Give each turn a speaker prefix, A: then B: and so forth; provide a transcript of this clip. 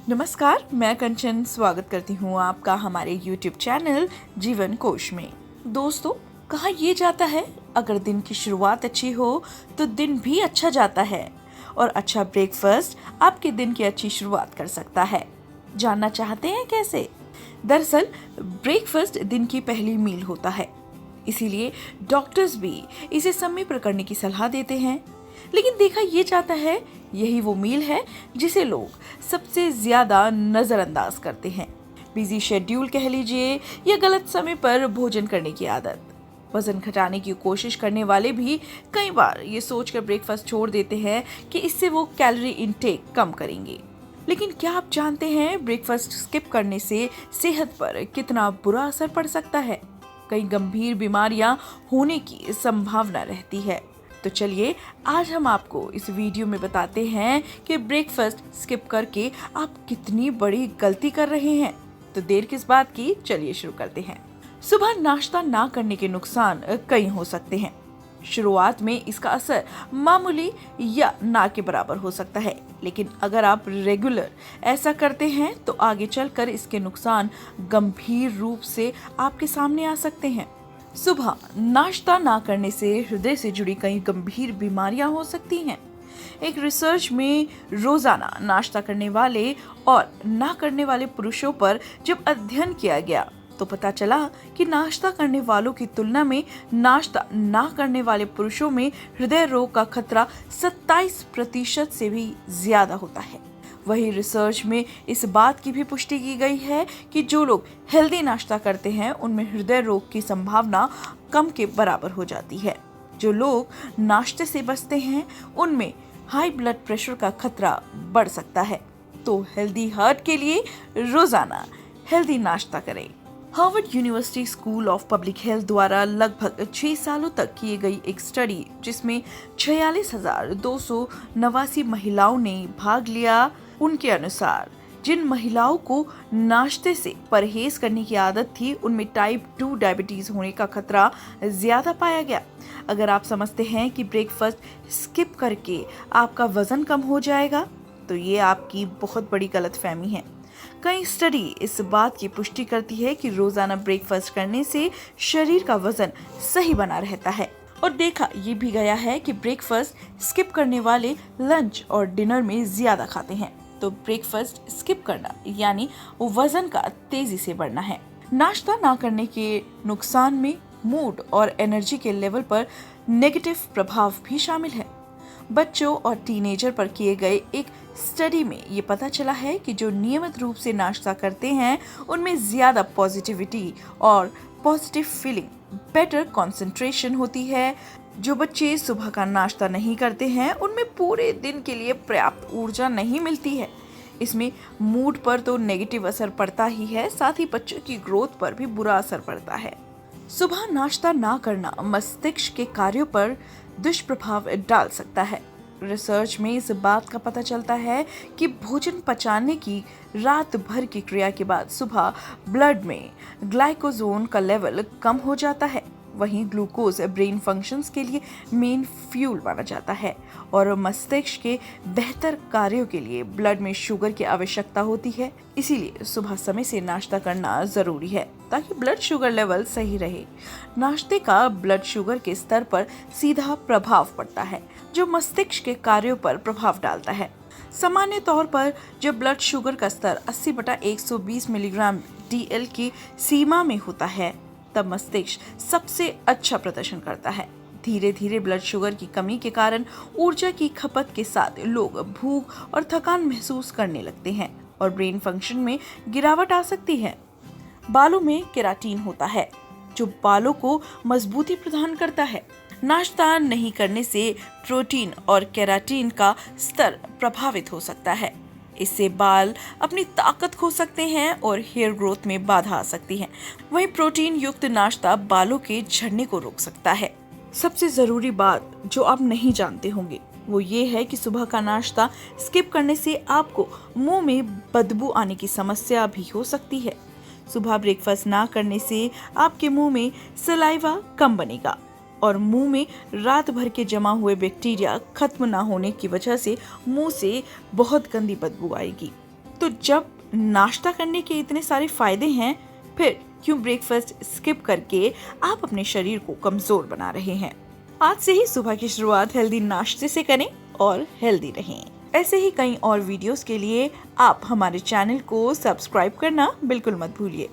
A: नमस्कार, मैं कंचन स्वागत करती हूँ आपका हमारे YouTube चैनल जीवन कोश में। दोस्तों, कहा ये जाता है अगर दिन की शुरुआत अच्छी हो तो दिन भी अच्छा जाता है और अच्छा ब्रेकफास्ट आपके दिन की अच्छी शुरुआत कर सकता है। जानना चाहते हैं कैसे? दरअसल ब्रेकफास्ट दिन की पहली मील होता है, इसीलिए डॉक्टर्स भी इसे समय पर करने की सलाह देते हैं। लेकिन देखा ये जाता है यही वो मील है जिसे लोग सबसे ज्यादा नजरअंदाज करते हैं। बिजी शेड्यूल कह लीजिए या गलत समय पर भोजन करने की आदत। वजन घटाने की कोशिश करने वाले भी कई बार ये सोचकर ब्रेकफास्ट छोड़ देते हैं कि इससे वो कैलोरी इनटेक कम करेंगे। लेकिन क्या आप जानते हैं ब्रेकफास्ट स्किप करने से सेहत पर कितना बुरा असर पड़ सकता है? कई गंभीर बीमारियां होने की संभावना रहती है। तो चलिए आज हम आपको इस वीडियो में बताते हैं कि ब्रेकफास्ट स्किप करके आप कितनी बड़ी गलती कर रहे हैं। तो देर किस बात की, चलिए शुरू करते हैं। सुबह नाश्ता ना करने के नुकसान कई हो सकते हैं। शुरुआत में इसका असर मामूली या ना के बराबर हो सकता है, लेकिन अगर आप रेगुलर ऐसा करते हैं तो आगे चलकर इसके नुकसान गंभीर रूप से आपके सामने आ सकते हैं। सुबह नाश्ता ना करने से हृदय से जुड़ी कई गंभीर बीमारियां हो सकती हैं। एक रिसर्च में रोजाना नाश्ता करने वाले और ना करने वाले पुरुषों पर जब अध्ययन किया गया तो पता चला कि नाश्ता करने वालों की तुलना में नाश्ता ना करने वाले पुरुषों में हृदय रोग का खतरा 27% से भी ज्यादा होता है। वही रिसर्च में इस बात की भी पुष्टि की गई है कि जो लोग हेल्दी नाश्ता करते हैं उनमें हृदय रोग की संभावना कम के बराबर हो जाती है। जो लोग नाश्ते से बचते हैं उनमें हाई ब्लड प्रेशर का खतरा बढ़ सकता है। तो हेल्दी हार्ट के लिए रोजाना हेल्दी नाश्ता करें। Harvard university school of public health द्वारा लगभग 6 सालों तक की गई एक स्टडी जिसमें 46,289 महिलाओं ने भाग लिया, उनके अनुसार जिन महिलाओं को नाश्ते से परहेज करने की आदत थी उनमें टाइप 2 डायबिटीज होने का खतरा ज्यादा पाया गया। अगर आप समझते हैं कि ब्रेकफास्ट स्किप करके आपका वजन कम हो जाएगा तो ये आपकी बहुत बड़ी गलतफहमी है। कई स्टडी इस बात की पुष्टि करती है कि रोजाना ब्रेकफास्ट करने से शरीर का वजन सही बना रहता है और देखा ये भी गया है कि ब्रेकफास्ट स्किप करने वाले लंच और डिनर में ज्यादा खाते हैं। तो ब्रेकफास्ट स्किप करना यानी वजन का तेजी से बढ़ना है। नाश्ता ना करने के नुकसान में मूड और एनर्जी के लेवल पर नेगेटिव प्रभाव भी शामिल है। बच्चों और टीनेजर पर किए गए एक स्टडी में ये पता चला है कि जो नियमित रूप से नाश्ता करते हैं उनमें ज्यादा पॉजिटिविटी और पॉजिटिव फीलिंग, बेटर कंसंट्रेशन होती है। जो बच्चे सुबह का नाश्ता नहीं करते हैं उनमें पूरे दिन के लिए पर्याप्त ऊर्जा नहीं मिलती है। इसमें मूड पर तो नेगेटिव असर पड़ता ही है, साथ ही बच्चों की ग्रोथ पर भी बुरा असर पड़ता है। सुबह नाश्ता ना करना मस्तिष्क के कार्यों पर दुष्प्रभाव डाल सकता है। रिसर्च में इस बात का पता चलता है कि भोजन पचाने की रात भर की क्रिया के बाद सुबह ब्लड में ग्लाइकोजोन का लेवल कम हो जाता है। वहीं ग्लूकोज ब्रेन फंक्शंस के लिए मेन फ्यूल माना जाता है और मस्तिष्क के बेहतर कार्यों के लिए ब्लड में शुगर की आवश्यकता होती है। इसीलिए सुबह समय से नाश्ता करना जरूरी है ताकि ब्लड शुगर लेवल सही रहे। नाश्ते का ब्लड शुगर के स्तर पर सीधा प्रभाव पड़ता है जो मस्तिष्क के कार्यों पर प्रभाव डालता है। सामान्य तौर पर जब ब्लड शुगर का स्तर 80/120 मिलीग्राम DL की सीमा में होता है तब मस्तिष्क सबसे अच्छा प्रदर्शन करता है। धीरे धीरे ब्लड शुगर की कमी के कारण ऊर्जा की खपत के साथ लोग भूख और थकान महसूस करने लगते हैं और ब्रेन फंक्शन में गिरावट आ सकती है। बालों में केराटिन होता है जो बालों को मजबूती प्रदान करता है। नाश्ता नहीं करने से प्रोटीन और केराटिन का स्तर प्रभावित हो सकता है। इससे बाल अपनी ताकत खो सकते हैं और हेयर ग्रोथ में बाधा आ सकती है। वहीं प्रोटीन युक्त नाश्ता बालों के झड़ने को रोक सकता है। सबसे जरूरी बात जो आप नहीं जानते होंगे वो ये है कि सुबह का नाश्ता स्किप करने से आपको मुंह में बदबू आने की समस्या भी हो सकती है। सुबह ब्रेकफास्ट ना करने से आपके मुंह में सलाइवा कम बनेगा और मुंह में रात भर के जमा हुए बैक्टीरिया खत्म ना होने की वजह से मुंह से बहुत गंदी बदबू आएगी। तो जब नाश्ता करने के इतने सारे फायदे हैं, फिर क्यों ब्रेकफास्ट स्किप करके आप अपने शरीर को कमजोर बना रहे हैं। आज से ही सुबह की शुरुआत हेल्दी नाश्ते से करें और हेल्दी रहें। ऐसे ही कई और वीडियोस के लिए आप हमारे चैनल को सब्सक्राइब करना बिल्कुल मत भूलिए।